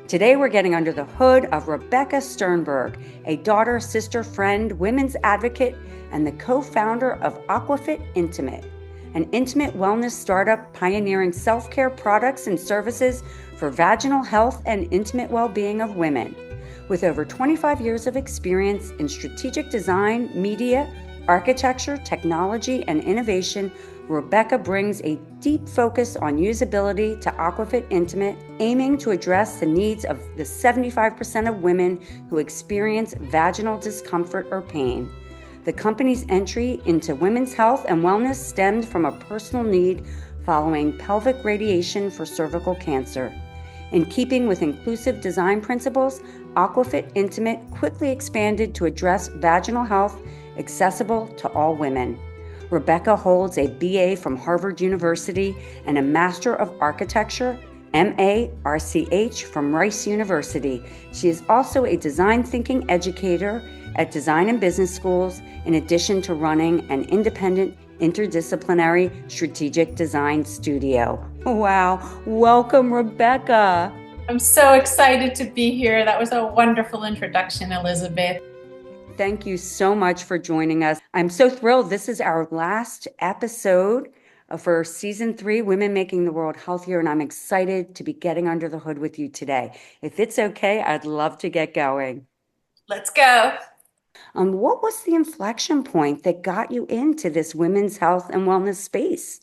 Today we're getting under the hood of Rebecca Sternberg, a daughter, sister, friend, women's advocate, and the co-founder of Aquafit Intimate, an intimate wellness startup pioneering self-care products and services for vaginal health and intimate well-being of women. With over 25 years of experience in strategic design, media, architecture, technology, and innovation, Rebecca brings a deep focus on usability to Aquafit Intimate, aiming to address the needs of the 75% of women who experience vaginal discomfort or pain. The company's entry into women's health and wellness stemmed from a personal need following pelvic radiation for cervical cancer. In keeping with inclusive design principles, Aquafit Intimate quickly expanded to address vaginal health accessible to all women. Rebecca holds a BA from Harvard University and a Master of Architecture, MA RCH from Rice University. She is also a design thinking educator at design and business schools, in addition to running an independent interdisciplinary strategic design studio. Wow, welcome, Rebecca. I'm so excited to be here. That was a wonderful introduction, Elizabeth. Thank you so much for joining us. I'm so thrilled. This is our last episode for season 3, Women Making the World Healthier, and I'm excited to be getting under the hood with you today. If it's okay, I'd love to get going. Let's go. What was the inflection point that got you into this women's health and wellness space?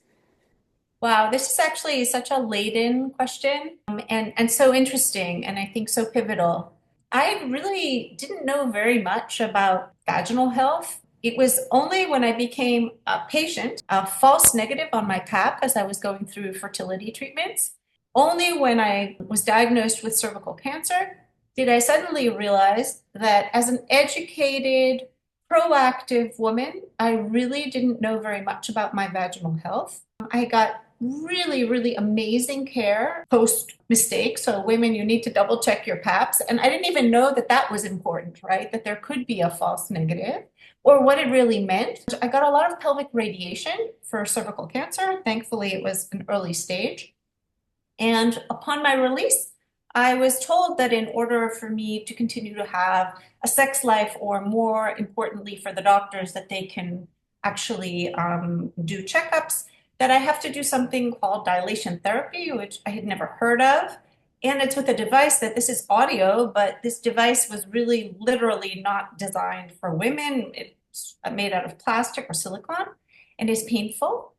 Wow, this is actually such a laden question and so interesting, and I think so pivotal. I really didn't know very much about vaginal health. It was only when I became a patient, a false negative on my pap as I was going through fertility treatments. Only when I was diagnosed with cervical cancer did I suddenly realize that as an educated, proactive woman, I really didn't know very much about my vaginal health. I got really amazing care post mistake. So women, you need to double check your paps. And I didn't even know that that was important, right? That there could be a false negative or what it really meant. I got a lot of pelvic radiation for cervical cancer. Thankfully, it was an early stage. And upon my release, I was told that in order for me to continue to have a sex life, or more importantly for the doctors, that they can actually do checkups, that I have to do something called dilation therapy, which I had never heard of. And it's with a device that, this is audio, but this device was really literally not designed for women. It's made out of plastic or silicone and is painful.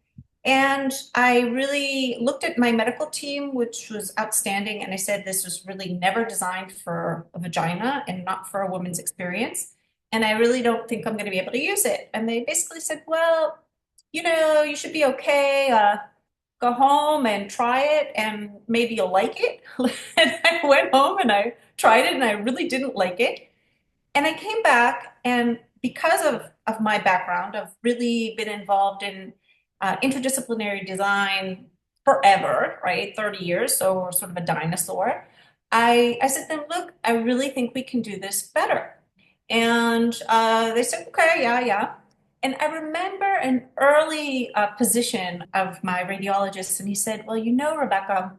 And I really looked at my medical team, which was outstanding. And I said, this was really never designed for a vagina and not for a woman's experience. And I really don't think I'm going to be able to use it. And they basically said, well, you should be okay. Go home and try it and maybe you'll like it. And I went home and I tried it and I really didn't like it. And I came back, and because of my background, I've really been involved in interdisciplinary design forever, right? 30 years, so we're sort of a dinosaur. I said to them, look, I really think we can do this better. And they said, okay, yeah. And I remember an early position of my radiologist, and he said, well, Rebecca,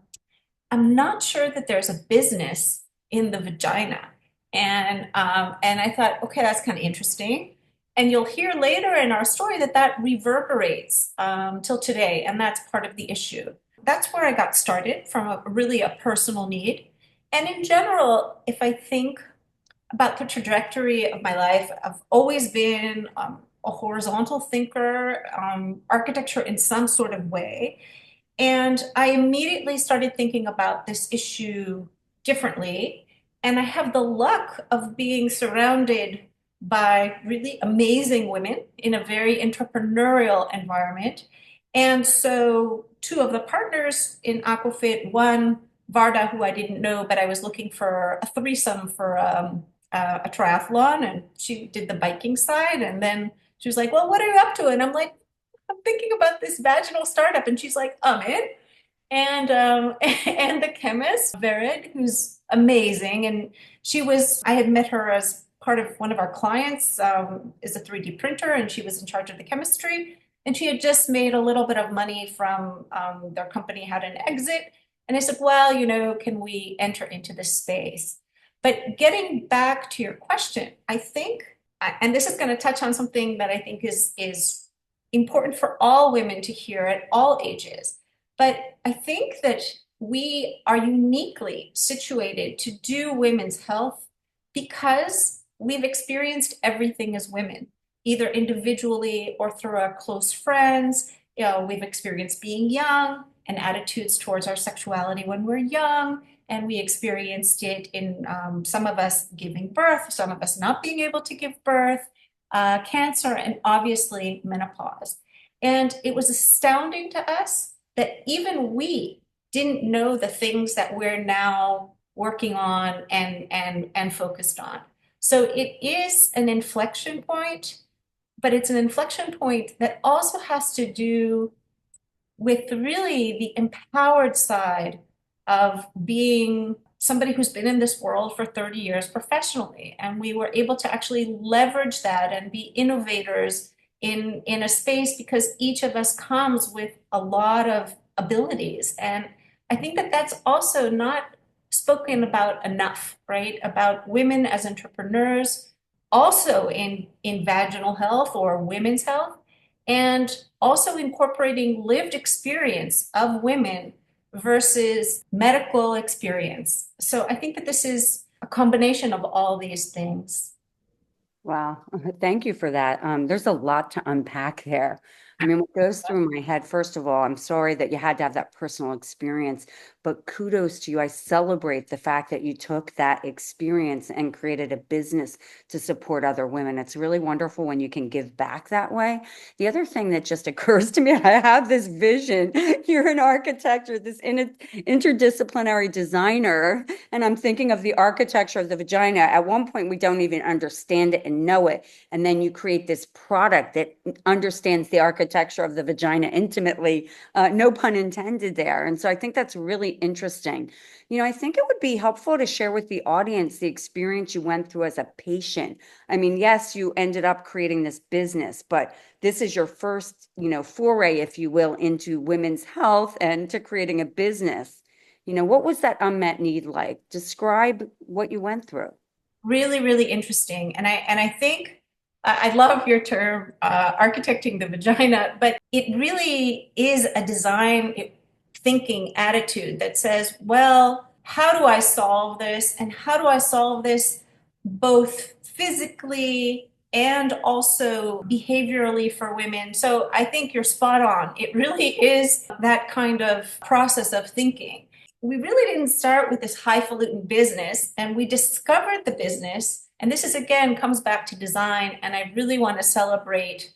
I'm not sure that there's a business in the vagina. And I thought, okay, that's kind of interesting. And you'll hear later in our story that reverberates till today, and that's part of the issue. That's where I got started, from really a personal need. And in general, if I think about the trajectory of my life, I've always been a horizontal thinker, architecture in some sort of way. And I immediately started thinking about this issue differently. And I have the luck of being surrounded by really amazing women in a very entrepreneurial environment. And so 2 of the partners in Aquafit, one, Varda, who I didn't know, but I was looking for a threesome for a triathlon, and she did the biking side. And then she was like, well, what are you up to? And I'm like, I'm thinking about this vaginal startup. And she's like, I'm in. And and the chemist, Vered, who's amazing. And I had met her as part of one of our clients, is a 3D printer, and she was in charge of the chemistry. And she had just made a little bit of money from their company, had an exit. And I said, well, can we enter into this space? But getting back to your question, I think, and this is going to touch on something that I think is important for all women to hear at all ages. But I think that we are uniquely situated to do women's health because we've experienced everything as women, either individually or through our close friends. We've experienced being young and attitudes towards our sexuality when we're young. And we experienced it in some of us giving birth, some of us not being able to give birth, cancer, and obviously menopause. And it was astounding to us that even we didn't know the things that we're now working on and focused on. So it is an inflection point, but it's an inflection point that also has to do with really the empowered side of being somebody who's been in this world for 30 years professionally. And we were able to actually leverage that and be innovators in a space because each of us comes with a lot of abilities. And I think that that's also not spoken about enough, right? About women as entrepreneurs, also in vaginal health or women's health, and also incorporating lived experience of women versus medical experience. So I think that this is a combination of all these things. Wow. Thank you for that. There's a lot to unpack there. I mean, what goes through my head, first of all, I'm sorry that you had to have that personal experience, but kudos to you. I celebrate the fact that you took that experience and created a business to support other women. It's really wonderful when you can give back that way. The other thing that just occurs to me, I have this vision. You're an architect or this interdisciplinary designer, and I'm thinking of the architecture of the vagina. At one point, we don't even understand it and know it. And then you create this product that understands the architecture of the vagina intimately, no pun intended there. And so I think that's really interesting. I think it would be helpful to share with the audience the experience you went through as a patient. I mean, yes, you ended up creating this business, but this is your first, foray, if you will, into women's health and to creating a business. What was that unmet need like? Describe what you went through. Really, really interesting. And I think I love your term, architecting the vagina, but it really is a design thinking attitude that says, well, how do I solve this? And how do I solve this both physically and also behaviorally for women? So I think you're spot on. It really is that kind of process of thinking. We really didn't start with this highfalutin business, and we discovered the business. And this is again comes back to design. And I really want to celebrate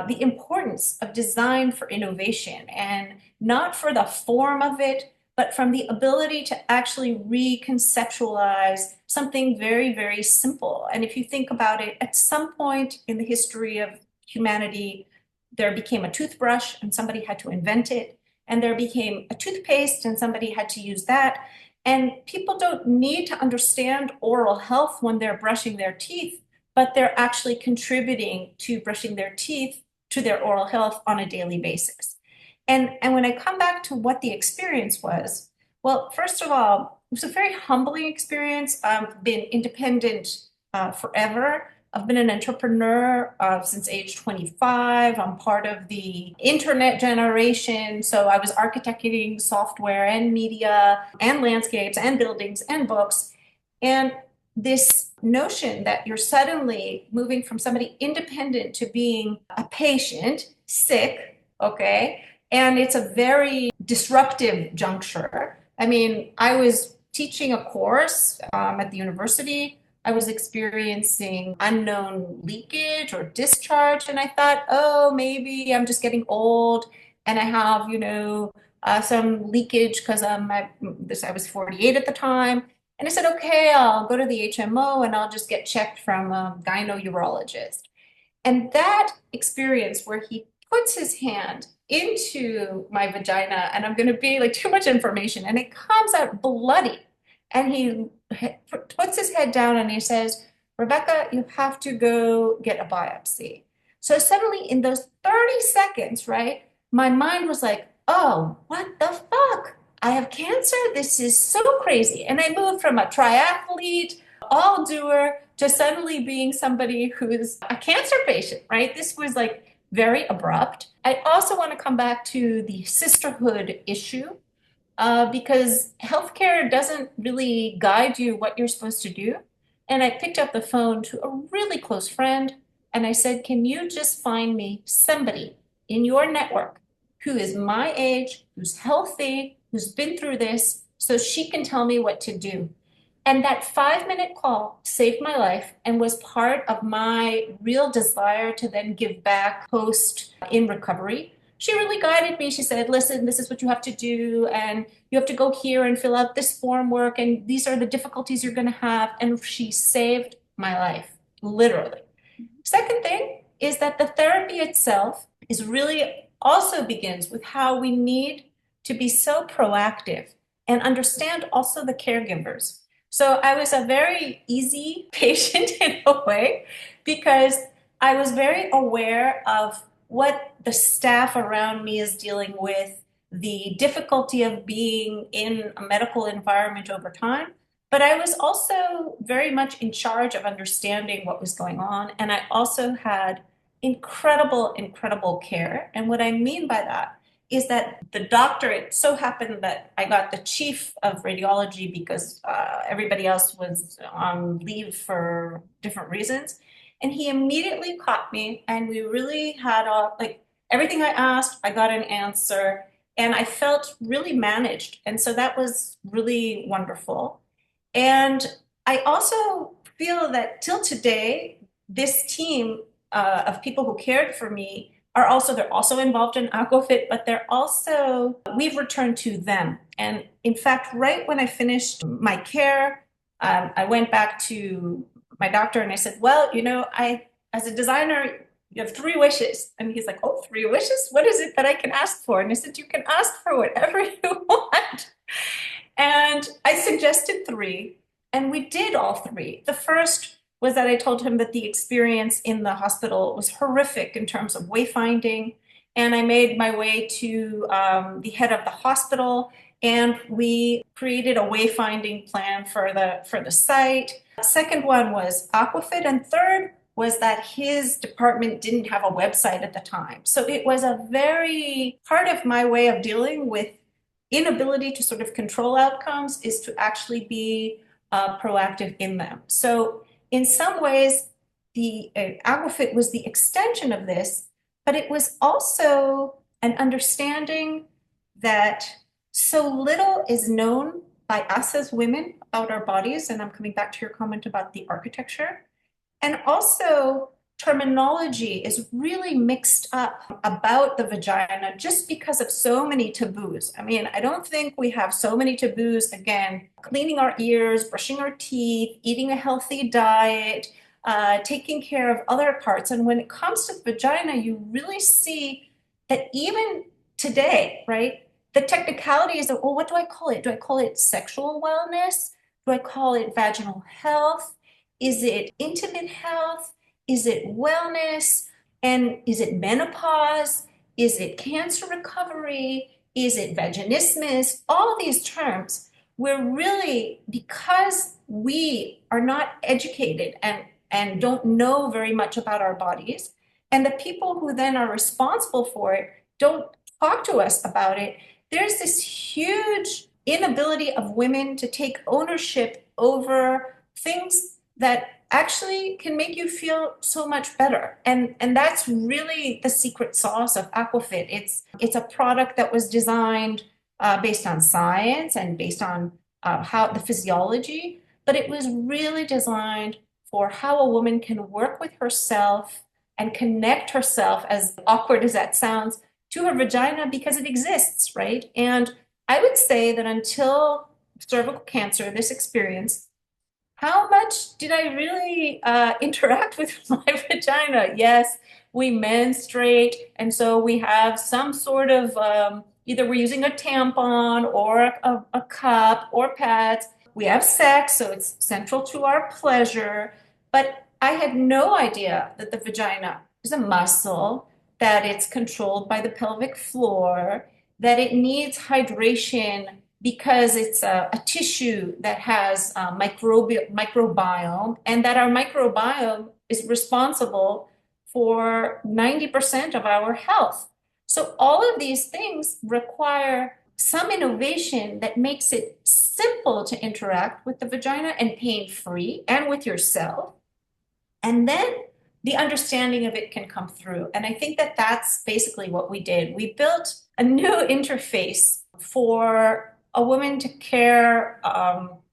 the importance of design for innovation, and not for the form of it, but from the ability to actually reconceptualize something very, very simple. And if you think about it, at some point in the history of humanity, there became a toothbrush and somebody had to invent it. And there became a toothpaste and somebody had to use that. And people don't need to understand oral health when they're brushing their teeth, but they're actually contributing to brushing their teeth to their oral health on a daily basis. And when I come back to what the experience was, well, first of all, it was a very humbling experience. I've been independent forever. I've been an entrepreneur since age 25. I'm part of the internet generation. So I was architecting software and media and landscapes and buildings and books. And this notion that you're suddenly moving from somebody independent to being a patient, sick, okay? And it's a very disruptive juncture. I mean, I was teaching a course at the university. I was experiencing unknown leakage or discharge, and I thought, oh, maybe I'm just getting old and I have, some leakage because I was 48 at the time. And I said, okay, I'll go to the HMO and I'll just get checked from a gyno-urologist. And that experience where he puts his hand into my vagina, and I'm going to be like too much information, and it comes out bloody. And he puts his head down and he says, Rebecca, you have to go get a biopsy. So suddenly in those 30 seconds, right, my mind was like, oh, what the fuck? I have cancer. This is so crazy. And I moved from a triathlete, all doer, to suddenly being somebody who's a cancer patient, right? This was like very abrupt. I also want to come back to the sisterhood issue because healthcare doesn't really guide you what you're supposed to do. And I picked up the phone to a really close friend and I said, can you just find me somebody in your network who is my age, who's healthy, who's been through this, so she can tell me what to do? And that 5-minute call saved my life and was part of my real desire to then give back post in recovery. She really guided me. She said, listen, this is what you have to do. And you have to go here and fill out this form work. And these are the difficulties you're going to have. And she saved my life, literally. Second thing is that the therapy itself is really also begins with how we need to be so proactive and understand also the caregivers. So I was a very easy patient in a way because I was very aware of what the staff around me is dealing with, the difficulty of being in a medical environment over time. But I was also very much in charge of understanding what was going on. And I also had incredible, incredible care. And what I mean by that is that the doctor, it so happened that I got the chief of radiology because everybody else was on leave for different reasons. And he immediately caught me, and we really had like everything I asked, I got an answer, and I felt really managed. And so that was really wonderful. And I also feel that till today, this team of people who cared for me they're also involved in Aquafit, but we've returned to them. And in fact, right when I finished my care, I went back to my doctor and I said, well, as a designer, you have 3 wishes. And he's like, oh, 3 wishes? What is it that I can ask for? And I said, you can ask for whatever you want. And I suggested 3, and we did all 3. The first was that I told him that the experience in the hospital was horrific in terms of wayfinding. And I made my way to the head of the hospital, and we created a wayfinding plan for the site. Second one was Aquafit, and third was that his department didn't have a website at the time. So it was a very part of my way of dealing with inability to sort of control outcomes is to actually be proactive in them. So in some ways, the Aquafit was the extension of this, but it was also an understanding that so little is known by us as women about our bodies. And I'm coming back to your comment about the architecture. And also, terminology is really mixed up about the vagina just because of so many taboos. I mean, I don't think we have so many taboos, again, cleaning our ears, brushing our teeth, eating a healthy diet, taking care of other parts. And when it comes to the vagina, you really see that even today, right, the technicality is that, well, what do I call it? Do I call it sexual wellness? Do I call it vaginal health? Is it intimate health? Is it wellness? And is it menopause? Is it cancer recovery? Is it vaginismus? All of these terms, we're really, because we are not educated and don't know very much about our bodies, and the people who then are responsible for it don't talk to us about it, there's this huge inability of women to take ownership over things that actually can make you feel so much better. And that's really the secret sauce of Aquafit. It's a product that was designed based on science and based on how the physiology, but it was really designed for how a woman can work with herself and connect herself, as awkward as that sounds, to her vagina because it exists, right? And I would say that until cervical cancer, this experience, how much did I really interact with my vagina? Yes, we menstruate, and so we have some sort of either we're using a tampon or a cup or pads. We have sex, so it's central to our pleasure. But I had no idea that the vagina is a muscle, that it's controlled by the pelvic floor, that it needs hydration because it's a tissue that has microbiome, and that our microbiome is responsible for 90% of our health. So all of these things require some innovation that makes it simple to interact with the vagina and pain-free and with yourself. And then the understanding of it can come through. And I think that that's basically what we did. We built a new interface for a woman to care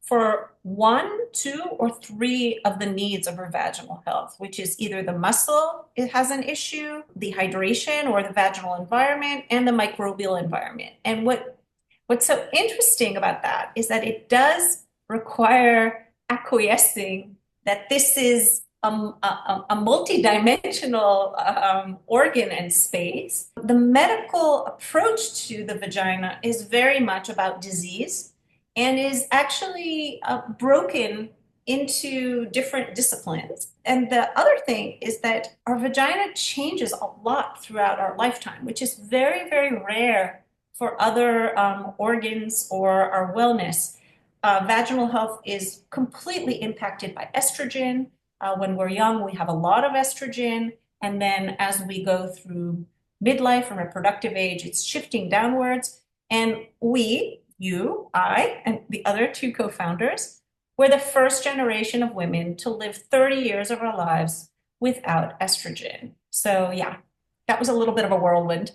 for one, two, or three of the needs of her vaginal health, which is either the muscle, it has an issue, the hydration or the vaginal environment, and the microbial environment. And what's so interesting about that is that it does require acquiescing that this is a multi-dimensional organ and space. The medical approach to the vagina is very much about disease and is actually broken into different disciplines. And the other thing is that our vagina changes a lot throughout our lifetime, which is very, very rare for other organs or our wellness. Vaginal health is completely impacted by estrogen. When we're young, we have a lot of estrogen. And then as we go through midlife and reproductive age, it's shifting downwards. And we, you, I, and the other two co-founders, we're the first generation of women to live 30 years of our lives without estrogen. So yeah, that was a little bit of a whirlwind.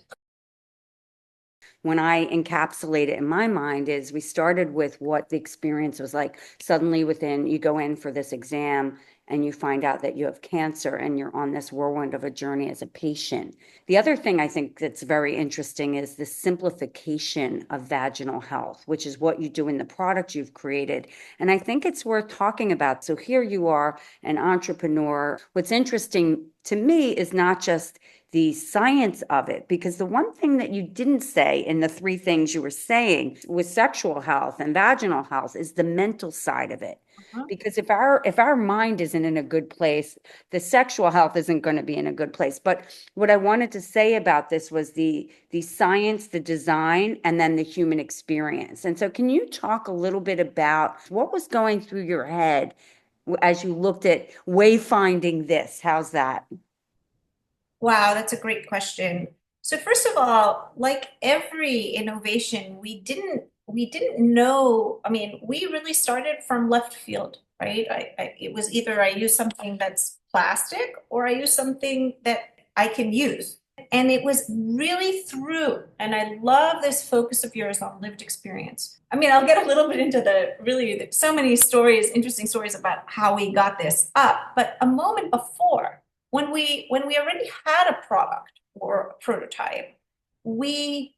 When I encapsulate it in my mind is we started with what the experience was like. Suddenly you go in for this exam and you find out that you have cancer and you're on this whirlwind of a journey as a patient. The other thing I think that's very interesting is the simplification of vaginal health, which is what you do in the product you've created. And I think it's worth talking about. So here you are, an entrepreneur. What's interesting to me is not just the science of it, because the one thing that you didn't say in the three things you were saying with sexual health and vaginal health is the mental side of it. Uh-huh. Because if our mind isn't in a good place, the sexual health isn't going to be in a good place. But what I wanted to say about this was the science, the design, and then the human experience. And so can you talk a little bit about what was going through your head as you looked at wayfinding this? How's that? Wow, that's a great question. So first of all, like every innovation, we didn't know. I mean, we really started from left field, right? It was either I use something that's plastic or I use something that I can use. And it was really through, and I love this focus of yours on lived experience. I mean, I'll get a little bit into so many stories, interesting stories about how we got this up. But a moment before, when we already had a product or a prototype, we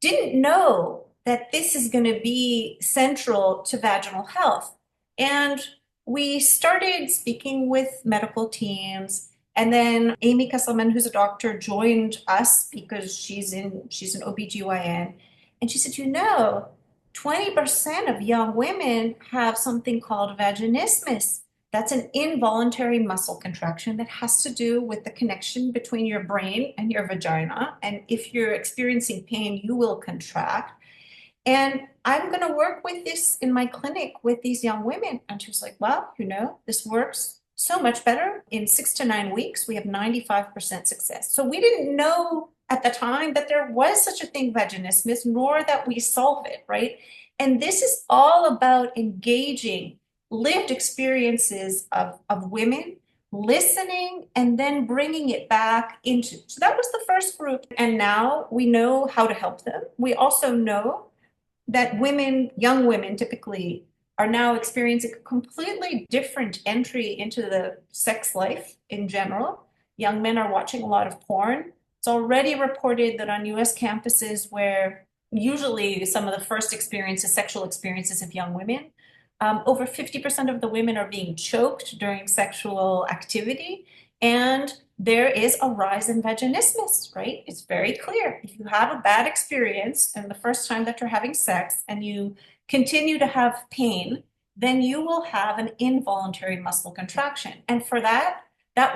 didn't know that this is going to be central to vaginal health. And we started speaking with medical teams. And then Amy Kesselman, who's a doctor, joined us because she's an OBGYN. And she said, 20% of young women have something called vaginismus. That's an involuntary muscle contraction that has to do with the connection between your brain and your vagina. And if you're experiencing pain, you will contract. And I'm going to work with this in my clinic with these young women. And she was like, well, this works so much better. In 6 to 9 weeks, we have 95% success. So we didn't know at the time that there was such a thing, vaginismus, nor that we solve it, right? And this is all about engaging lived experiences of women, listening, and then bringing it back into. So that was the first group. And now we know how to help them. We also know that young women typically are now experiencing a completely different entry into the sex life in general. Young men are watching a lot of porn. It's already reported that on US campuses where usually some of the first sexual experiences of young women, over 50% of the women are being choked during sexual activity. And there is a rise in vaginismus, right? It's very clear. If you have a bad experience and the first time that you're having sex and you continue to have pain, then you will have an involuntary muscle contraction. And for that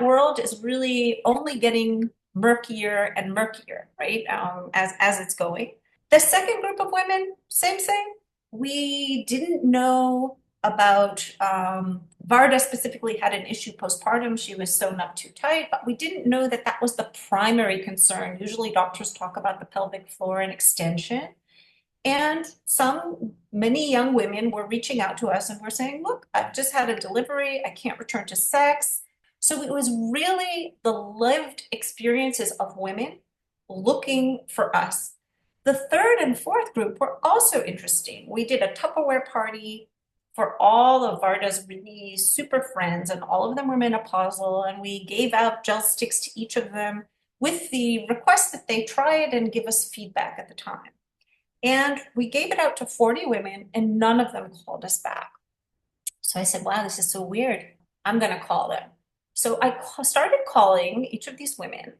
world is really only getting murkier and murkier, right? As it's going. The second group of women, same thing. We didn't know about Varda specifically had an issue postpartum. She was sewn up too tight, but we didn't know that that was the primary concern. Usually doctors talk about the pelvic floor and extension. And many young women were reaching out to us and were saying, look, I've just had a delivery. I can't return to sex. So it was really the lived experiences of women looking for us. The third and fourth group were also interesting. We did a Tupperware party for all of Varda's really super friends, and all of them were menopausal, and we gave out gel sticks to each of them with the request that they try it and give us feedback at the time. And we gave it out to 40 women, and none of them called us back. So I said, wow, this is so weird. I'm going to call them. So I started calling each of these women,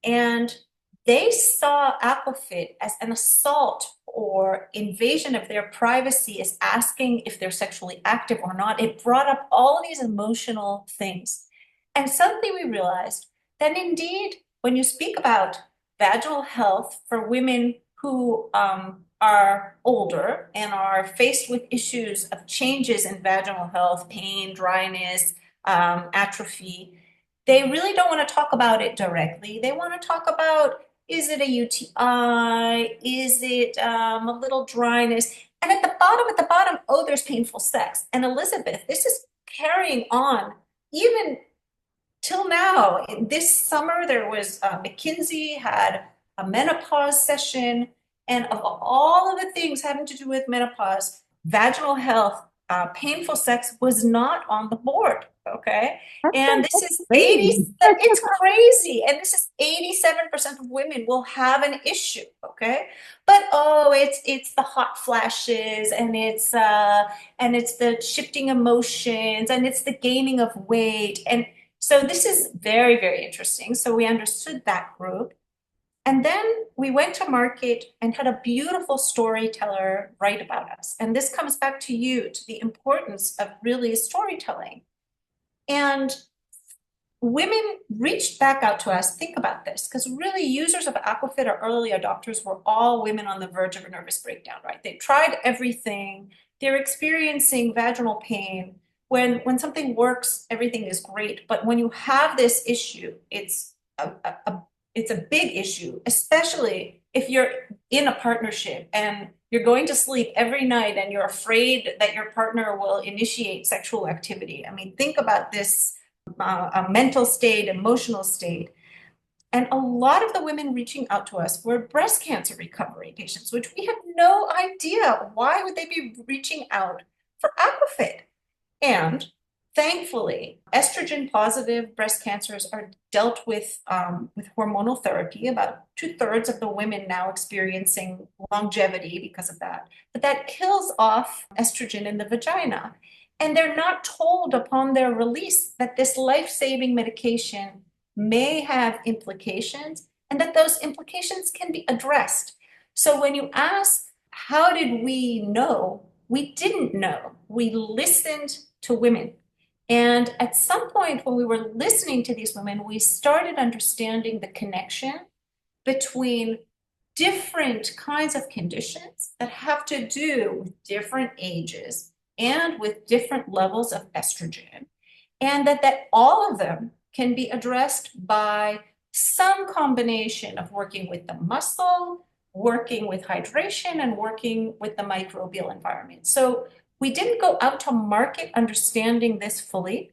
and they saw Aquafit as an assault or invasion of their privacy, as asking if they're sexually active or not. It brought up all of these emotional things. And suddenly we realized that indeed, when you speak about vaginal health for women who are older and are faced with issues of changes in vaginal health, pain, dryness, atrophy, they really don't want to talk about it directly. They want to talk about, is it a UTI? Is it a little dryness? And at the bottom, oh, there's painful sex. And Elizabeth, this is carrying on even till now. This summer, there was McKinsey had a menopause session, and of all of the things having to do with menopause, vaginal health, painful sex was not on the board. Okay. And this is 80, Crazy. it's crazy. And this is 87% of women will have an issue. Okay. But oh, it's the hot flashes, and it's the shifting emotions, and it's the gaining of weight. And so this is very, very interesting. So we understood that group. And then we went to market and had a beautiful storyteller write about us. And this comes back to you, to the importance of really storytelling. And women reached back out to us. Think about this, because really users of Aquafit or early adopters were all women on the verge of a nervous breakdown, right? They tried everything. They're experiencing vaginal pain. When something works, everything is great. But when you have this issue, it's a big issue, especially if you're in a partnership and you're going to sleep every night and you're afraid that your partner will initiate sexual activity. I mean, think about this a mental state, emotional state. And a lot of the women reaching out to us were breast cancer recovery patients, which we had no idea. Why would they be reaching out for Aquafit? And thankfully, estrogen positive breast cancers are dealt with hormonal therapy. About 2/3 of the women now experiencing longevity because of that. But that kills off estrogen in the vagina. And they're not told upon their release that this life-saving medication may have implications, and that those implications can be addressed. So when you ask, how did we know? We didn't know. We listened to women. And at some point when we were listening to these women, we started understanding the connection between different kinds of conditions that have to do with different ages and with different levels of estrogen, and that all of them can be addressed by some combination of working with the muscle, working with hydration, and working with the microbial environment. So we didn't go out to market understanding this fully,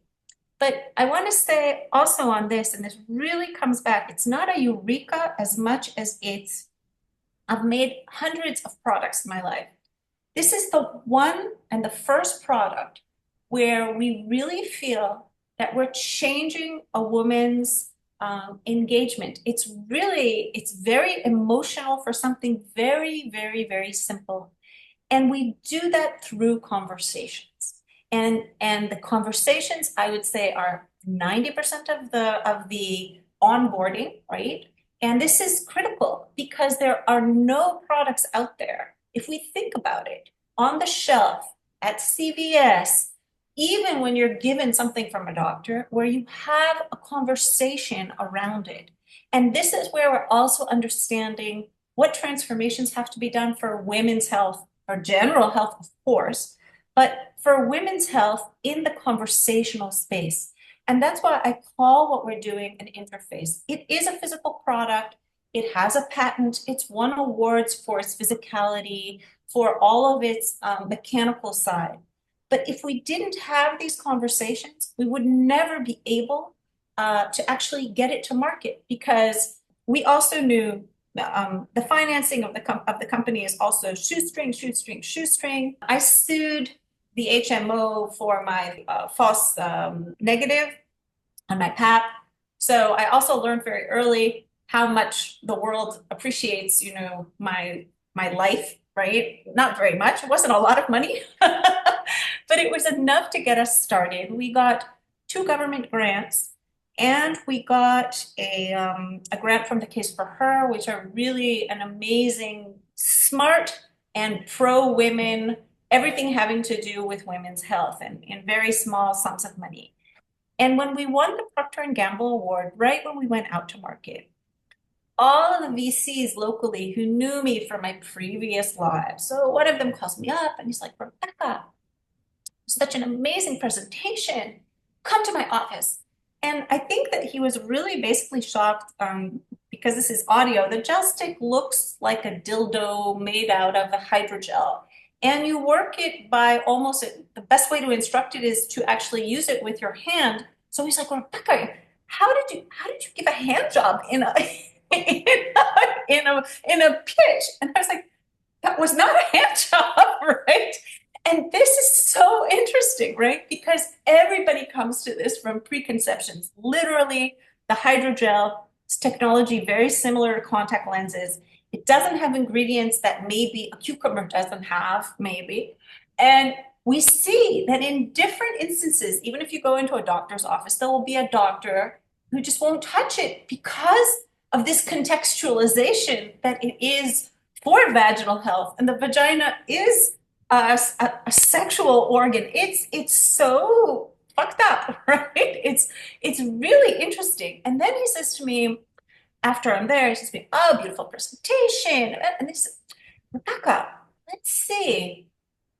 but I want to say also on this, and this really comes back, it's not a eureka as much as I've made hundreds of products in my life. This is the one and the first product where we really feel that we're changing a woman's engagement. It's very emotional for something very, very, very simple. And we do that through conversations. And the conversations, I would say, are 90% of the onboarding, right? And this is critical because there are no products out there, if we think about it, on the shelf at CVS, even when you're given something from a doctor, where you have a conversation around it. And this is where we're also understanding what transformations have to be done for women's health for general health, of course, but for women's health in the conversational space. And that's why I call what we're doing an interface. It is a physical product. It has a patent. It's won awards for its physicality, for all of its mechanical side. But if we didn't have these conversations, we would never be able to actually get it to market, because we also knew the financing of the company is also shoestring, shoestring, shoestring. I sued the HMO for my false negative on my PAP. So I also learned very early how much the world appreciates, my life, right? Not very much. It wasn't a lot of money, but it was enough to get us started. We got 2 government grants, and we got a grant from the Case for Her, which are really an amazing, smart, and pro-women, everything having to do with women's health, and in very small sums of money. And when we won the Procter and Gamble Award, right when we went out to market, all of the VCs locally who knew me from my previous lives. So one of them calls me up and he's like, Rebecca, such an amazing presentation. Come to my office. And I think that he was really basically shocked because this is audio. The gel stick looks like a dildo made out of a hydrogel. And you work it by almost, the best way to instruct it is to actually use it with your hand. So he's like, Rebecca, how did you give a hand job in a in a pitch? And I was like, that was not a hand job, right? And this is so interesting, right? Because everybody comes to this from preconceptions. Literally, the hydrogel is technology very similar to contact lenses. It doesn't have ingredients that maybe a cucumber doesn't have, maybe. And we see that in different instances, even if you go into a doctor's office, there will be a doctor who just won't touch it because of this contextualization that it is for vaginal health. And the vagina is a sexual organ. It's so fucked up, right? It's really interesting. And then he says to me, after I'm there, he says to me, oh, beautiful presentation. And he says, Rebecca, let's see.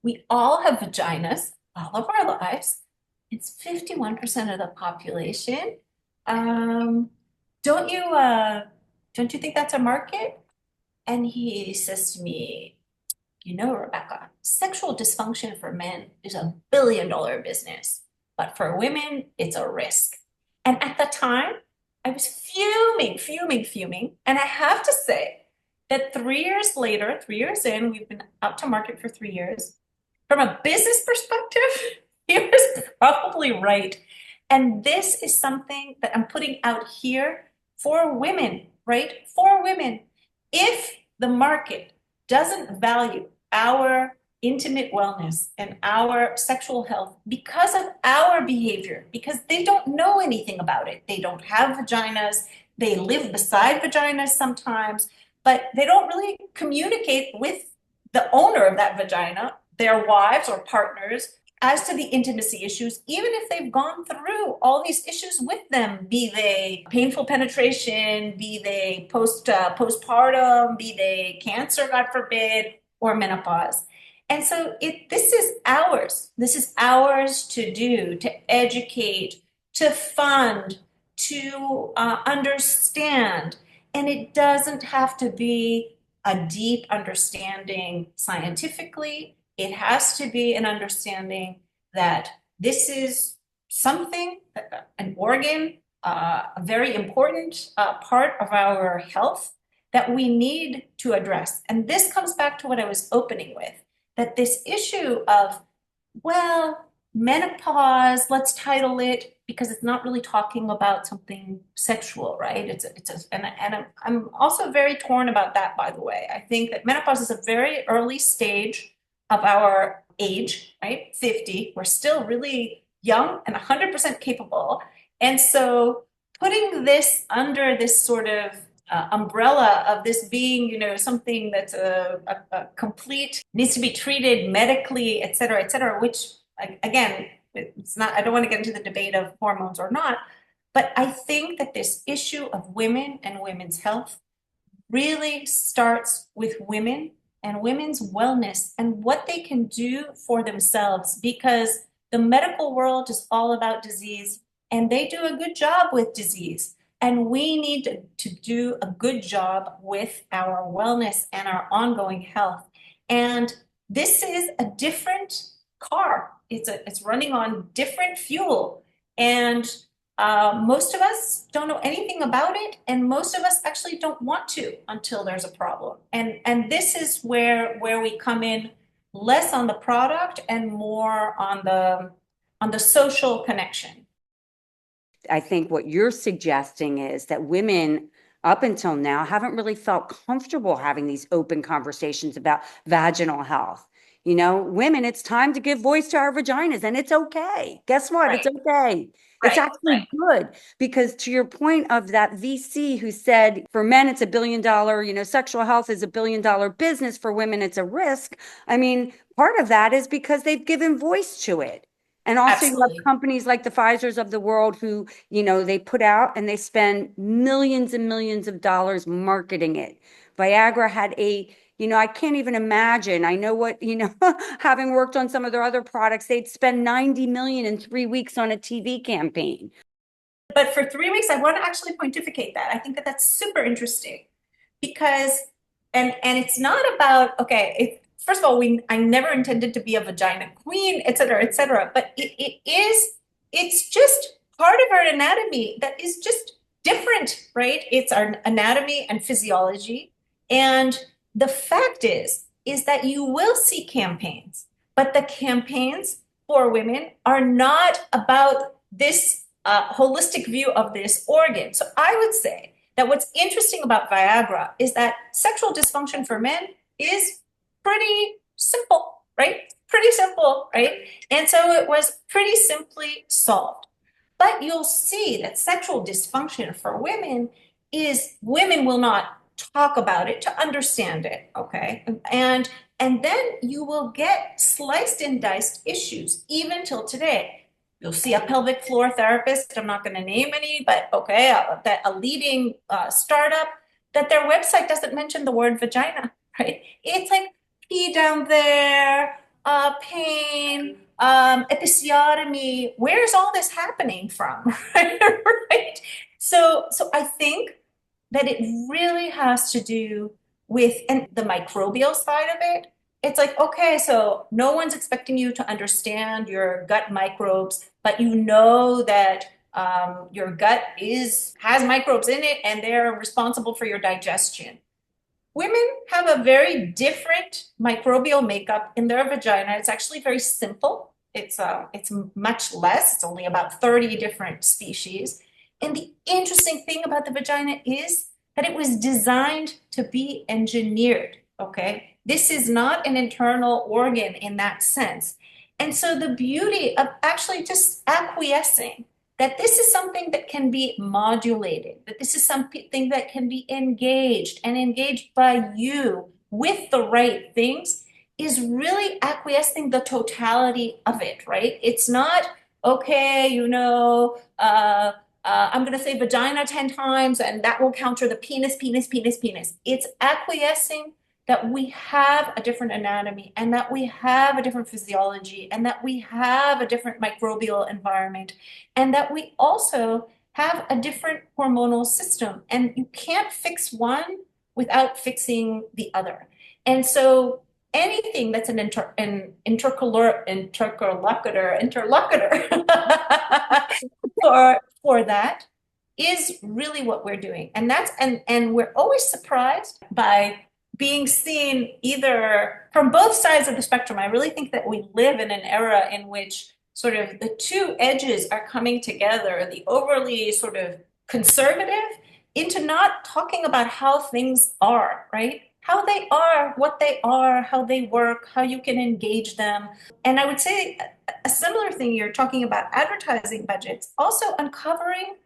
We all have vaginas all of our lives. It's 51% of the population. Don't you think that's a market? And he says to me, Rebecca, sexual dysfunction for men is $1 billion business, but for women, it's a risk. And at the time, I was fuming, fuming, fuming. And I have to say that 3 years later, 3 years in, we've been out to market for 3 years. From a business perspective, he was probably right. And this is something that I'm putting out here for women, right? For women. If the market doesn't value our intimate wellness and our sexual health because of our behavior, because they don't know anything about it. They don't have vaginas. They live beside vaginas sometimes, but they don't really communicate with the owner of that vagina, their wives or partners, as to the intimacy issues, even if they've gone through all these issues with them, be they painful penetration, be they postpartum, be they cancer, God forbid, or menopause. And so this is ours. This is ours to do, to educate, to fund, to understand. And it doesn't have to be a deep understanding scientifically. It has to be an understanding that this is something, an organ, a very important part of our health that we need to address. And this comes back to what I was opening with, that this issue of, well, menopause, let's title it, because it's not really talking about something sexual, right? And I'm also very torn about that, by the way. I think that menopause is a very early stage of our age, right? 50, we're still really young and 100% capable. And so putting this under this sort of umbrella of this being, something that's a complete, needs to be treated medically, et cetera, which again, it's not, I don't want to get into the debate of hormones or not, but I think that this issue of women and women's health really starts with women and women's wellness and what they can do for themselves, because the medical world is all about disease and they do a good job with disease. And we need to do a good job with our wellness and our ongoing health. And this is a different car. It's running on different fuel. And most of us don't know anything about it, and most of us actually don't want to until there's a problem. And this is where we come in, less on the product and more on the social connection. I think what you're suggesting is that women up until now haven't really felt comfortable having these open conversations about vaginal health. You know, women, it's time to give voice to our vaginas, and it's okay. Guess what? It's Right, okay. It's right, actually right. good because, to your point of that VC who said for men it's $1 billion, sexual health is $1 billion business, for women it's a risk. I mean, part of that is because they've given voice to it. And also, you have Absolutely. companies like the Pfizers of the world who, they put out and they spend millions and millions of dollars marketing it. Viagra had I can't even imagine. I know what, having worked on some of their other products, they'd spend 90 million in 3 weeks on a TV campaign. But for 3 weeks, I want to actually pontificate that. I think that that's super interesting because, and it's not about, okay, first of all, I never intended to be a vagina queen, et cetera, et cetera. But it's just part of our anatomy that is just different, right? It's our anatomy and physiology. And the fact is that you will see campaigns, but the campaigns for women are not about this holistic view of this organ. So I would say that what's interesting about Viagra is that sexual dysfunction for men is pretty simple, right? Pretty simple, right? And so it was pretty simply solved. But you'll see that sexual dysfunction for women is women will not talk about it to understand it, okay? And then you will get sliced and diced issues even till today. You'll see a pelvic floor therapist, I'm not going to name any, but okay, that a leading startup, that their website doesn't mention the word vagina, right? It's like pee down there, pain, episiotomy. Where's all this happening from? Right? So I think that it really has to do with and the microbial side of it. It's like, okay, so no one's expecting you to understand your gut microbes, but you know that your gut has microbes in it and they're responsible for your digestion. Women have a very different microbial makeup in their vagina. It's actually very simple. It's much less. It's only about 30 different species. And the interesting thing about the vagina is that it was designed to be engineered, okay? This is not an internal organ in that sense. And so the beauty of actually just acquiescing that this is something that can be modulated, that this is something that can be engaged and engaged by you with the right things, is really acquiescing the totality of it, right? It's not, okay, I'm going to say vagina 10 times and that will counter the penis, penis, penis, penis. It's acquiescing that we have a different anatomy and that we have a different physiology and that we have a different microbial environment and that we also have a different hormonal system. And you can't fix one without fixing the other. And so anything that's an interlocutor for that is really what we're doing. And we're always surprised by being seen either from both sides of the spectrum. I really think that we live in an era in which sort of the two edges are coming together, the overly sort of conservative into not talking about how things are, right? How they are, what they are, how they work, how you can engage them. And I would say a similar thing, you're talking about advertising budgets, also uncovering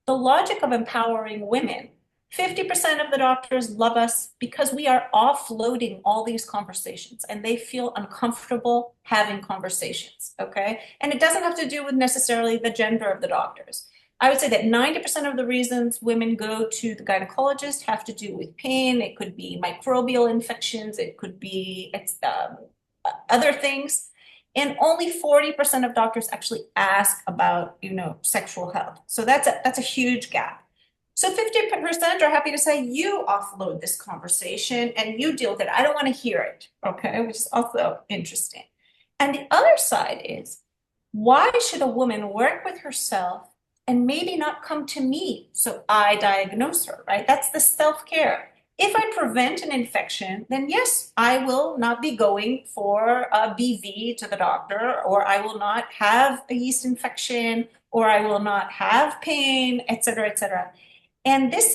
the logic of empowering women. 50% of the doctors love us because we are offloading all these conversations and they feel uncomfortable having conversations, okay? And it doesn't have to do with necessarily the gender of the doctors. I would say that 90% of the reasons women go to the gynecologist have to do with pain. It could be microbial infections. It could be other things. And only 40% of doctors actually ask about, sexual health. So that's a huge gap. So 50% are happy to say you offload this conversation and you deal with it. I don't want to hear it. Okay, which is also interesting. And the other side is, why should a woman work with herself and maybe not come to me so I diagnose her, right? That's the self-care. If I prevent an infection, then yes, I will not be going for a BV to the doctor, or I will not have a yeast infection, or I will not have pain, et cetera, et cetera. And this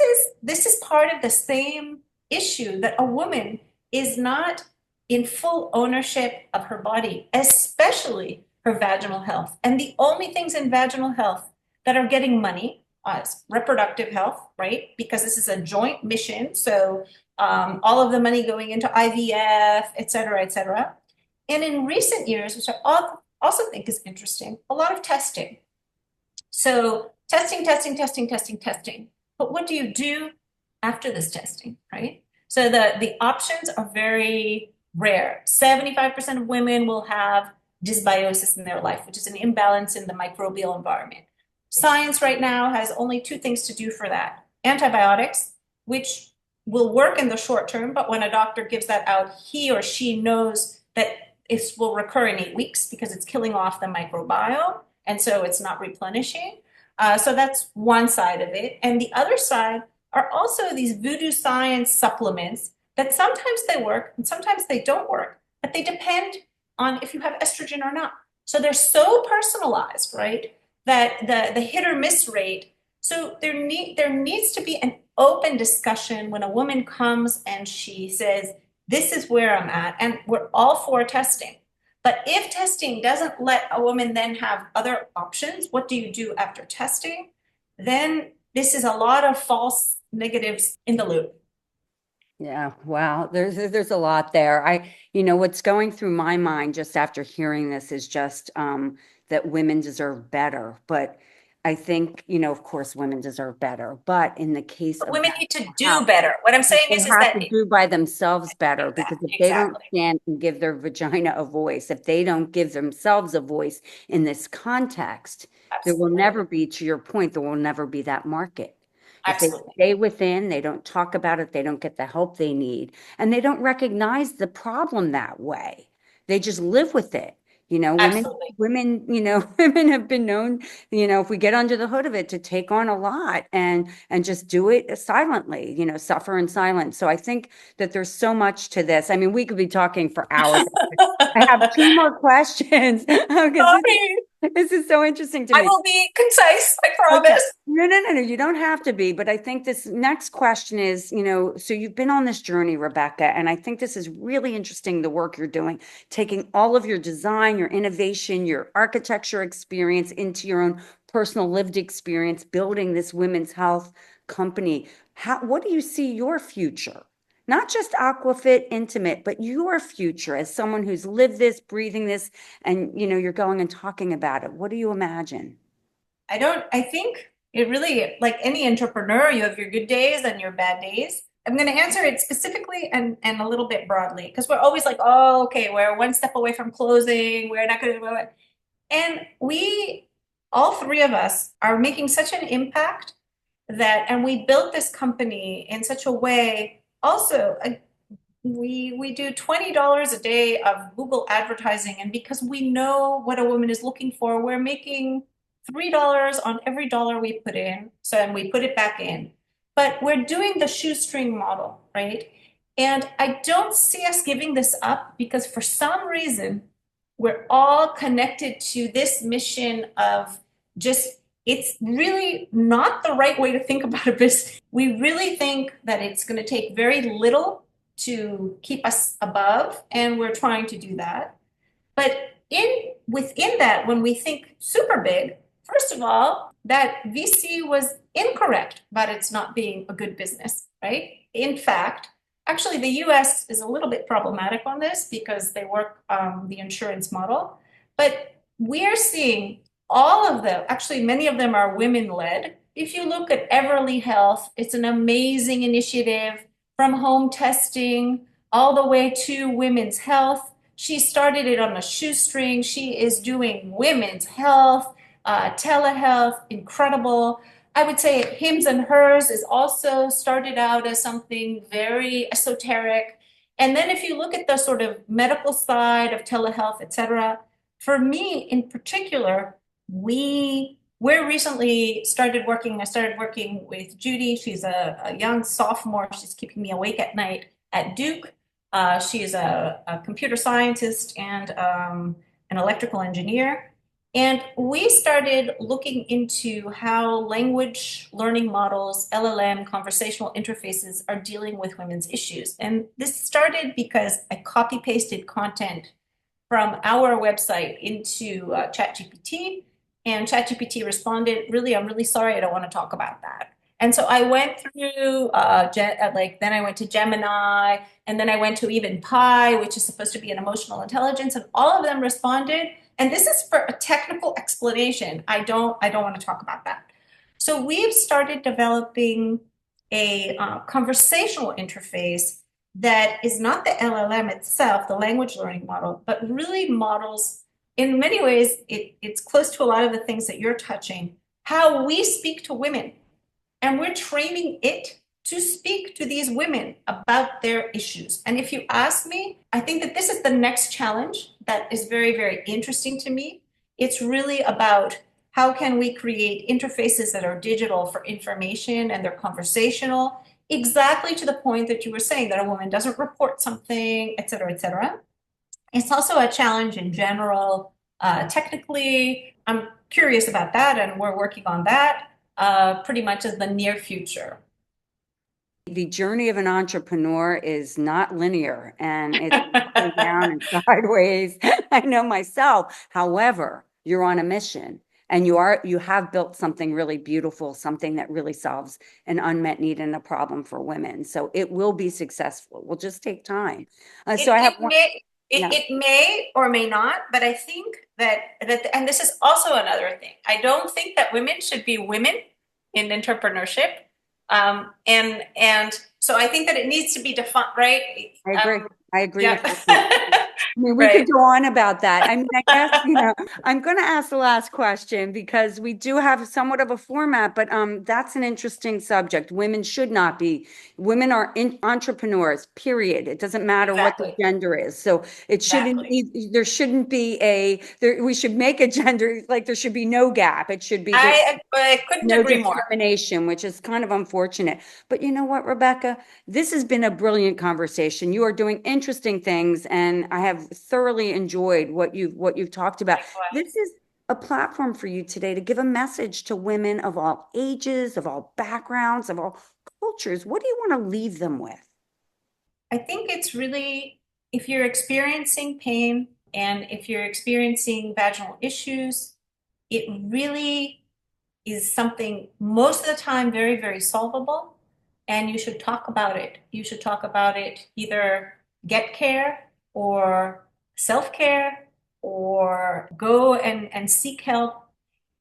is part of the same issue that a woman is not in full ownership of her body, especially her vaginal health. And the only things in vaginal health that are getting money is reproductive health, right? Because this is a joint mission. So all of the money going into IVF, et cetera, et cetera. And in recent years, which I also think is interesting, a lot of testing. So testing, testing, testing, testing, testing. But what do you do after this testing, right? So the options are very rare. 75% of women will have dysbiosis in their life, which is an imbalance in the microbial environment. Science right now has only two things to do for that. Antibiotics, which will work in the short term, but when a doctor gives that out, he or she knows that it will recur in 8 weeks because it's killing off the microbiome, and so it's not replenishing. So that's one side of it. And the other side are also these voodoo science supplements that sometimes they work and sometimes they don't work, but they depend on if you have estrogen or not. So they're so personalized, right? That the hit or miss rate. So there needs to be an open discussion when a woman comes and she says, this is where I'm at, and we're all for testing. But if testing doesn't let a woman then have other options, what do you do after testing? Then this is a lot of false negatives in the loop. Yeah, wow. There's a lot there. What's going through my mind just after hearing this is just that women deserve better. But I think, of course, women deserve better. But in the case But of women need to health, do better. What I'm saying they is have that to do by themselves better, because if they don't exactly, stand and give their vagina a voice, if they don't give themselves a voice in this context, there will absolutely, never be, to your point, there will never be that market. If they absolutely, stay within, they don't talk about it, they don't get the help they need, and they don't recognize the problem that way. They just live with it. Women, absolutely. women, women have been known, if we get under the hood of it, to take on a lot and just do it silently, suffer in silence. So I think that there's so much to this. I mean, we could be talking for hours. I have two more questions because Sorry, this is so interesting to I me. will be concise, I Okay. promise. No, no, no, no. You don't have to be. But I think this next question is, so you've been on this journey, Rebecca, and I think this is really interesting, the work you're doing, taking all of your design, your innovation, your architecture experience into your own personal lived experience, building this women's health company. What do you see your future? Not just Aquafit Intimate, but your future as someone who's lived this, breathing this, and you're going and talking about it. What do you imagine? I think it really, like any entrepreneur, you have your good days and your bad days. I'm going to answer it specifically and a little bit broadly because we're always like, oh, okay, we're one step away from closing. We're not going to, and all three of us are making such an impact and we built this company in such a way. Also, we do $20 a day of Google advertising, and because we know what a woman is looking for, we're making $3 on every dollar we put in. So, and we put it back in. But we're doing the shoestring model, right? And I don't see us giving this up because for some reason, we're all connected to this mission of just, it's really not the right way to think about a business. We really think that it's going to take very little to keep us above, and we're trying to do that. But within that, when we think super big, first of all, that VC was incorrect about it's not being a good business, right? In fact, actually, the US is a little bit problematic on this because they work the insurance model. But we're seeing all of them, actually, many of them are women-led. If you look at Everly Health, it's an amazing initiative from home testing all the way to women's health. She started it on a shoestring. She is doing women's health, telehealth, incredible. I would say Hims and Hers is also started out as something very esoteric. And then if you look at the sort of medical side of telehealth, et cetera, for me in particular, we're recently I started working with Judy. She's a young sophomore. She's keeping me awake at night at Duke. She is a computer scientist and an electrical engineer. And we started looking into how language learning models, LLM, conversational interfaces are dealing with women's issues. And this started because I copy pasted content from our website into ChatGPT, and ChatGPT responded, "Really, I'm really sorry, I don't want to talk about that." And so I went through, then I went to Gemini, and then I went to even Pi, which is supposed to be an emotional intelligence, and all of them responded. And this is for a technical explanation. I don't want to talk about that. So we've started developing a conversational interface that is not the LLM itself, the language learning model, but really models, in many ways, it's close to a lot of the things that you're touching, how we speak to women. And we're training it to speak to these women about their issues. And if you ask me, I think that this is the next challenge that is very, very interesting to me. It's really about how can we create interfaces that are digital for information and they're conversational, exactly to the point that you were saying that a woman doesn't report something, et cetera, et cetera. It's also a challenge in general. Technically, I'm curious about that, and we're working on that pretty much as the near future. The journey of an entrepreneur is not linear and it's up and down and sideways. I know myself. However, you're on a mission and you have built something really beautiful, something that really solves an unmet need and a problem for women. So it will be successful. We'll just take time. So It, I have it one. may Yeah, it may or may not, but I think that and this is also another thing. I don't think that women should be women in entrepreneurship. And so I think that it needs to be defined, right? I agree. I agree Yeah. with you. I mean, we could Right. go on about that. I mean, I guess, I'm going to ask the last question because we do have somewhat of a format, but that's an interesting subject. Women should not be, women are entrepreneurs, period. It doesn't matter what the Exactly. gender is. So it shouldn't, Exactly. there shouldn't be we should make a gender, like there should be no gap. It should be, there I couldn't no agree more. discrimination, which is kind of unfortunate. But you know what, Rebecca? This has been a brilliant conversation. You are doing interesting things, and I have thoroughly enjoyed what you've talked about. Likewise. This is a platform for you today to give a message to women of all ages, of all backgrounds, of all cultures. What do you want to leave them with? I think it's really, if you're experiencing pain and if you're experiencing vaginal issues, it really is something most of the time very, very solvable. And you should talk about it. You should talk about it, either get care or self-care or go and seek help.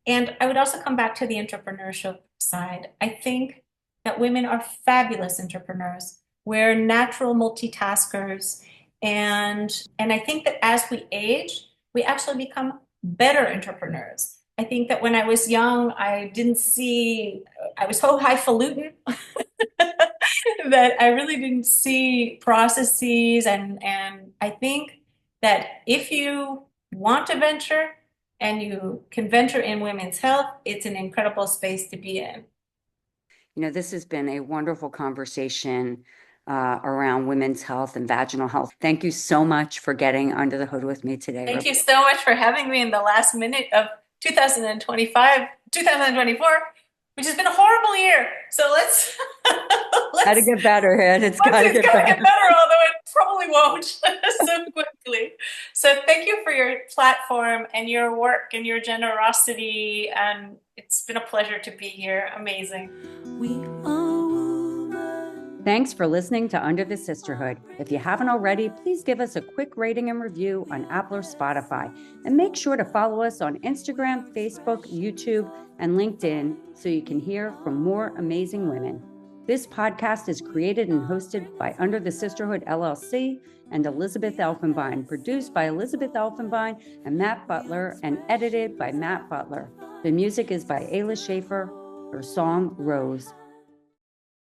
And I would also come back to the entrepreneurship side. I think that women are fabulous entrepreneurs. We're natural multitaskers. And I think that as we age, we actually become better entrepreneurs. I think that when I was young, I was so highfalutin that I really didn't see processes. And I think that if you want to venture and you can venture in women's health, it's an incredible space to be in. This has been a wonderful conversation around women's health and vaginal health. Thank you so much for getting under the hood with me today, Thank Rebecca. you so much for having me in the last minute of 2025, 2024, which has been a horrible year. So let's Got to let's get better, and it's got to it's get gonna better. get better, although it probably won't so quickly. So thank you for your platform and your work and your generosity, and it's been a pleasure to be here. Amazing. We are woman. Thanks for listening to Under the Sisterhood. If you haven't already, please give us a quick rating and review on Apple or Spotify. And make sure to follow us on Instagram, Facebook, YouTube, and LinkedIn so you can hear from more amazing women. This podcast is created and hosted by Under the Sisterhood LLC and Elizabeth Elfenbein, produced by Elizabeth Elfenbein and Matt Butler, and edited by Matt Butler. The music is by Ayla Schaefer. Her song, Rose.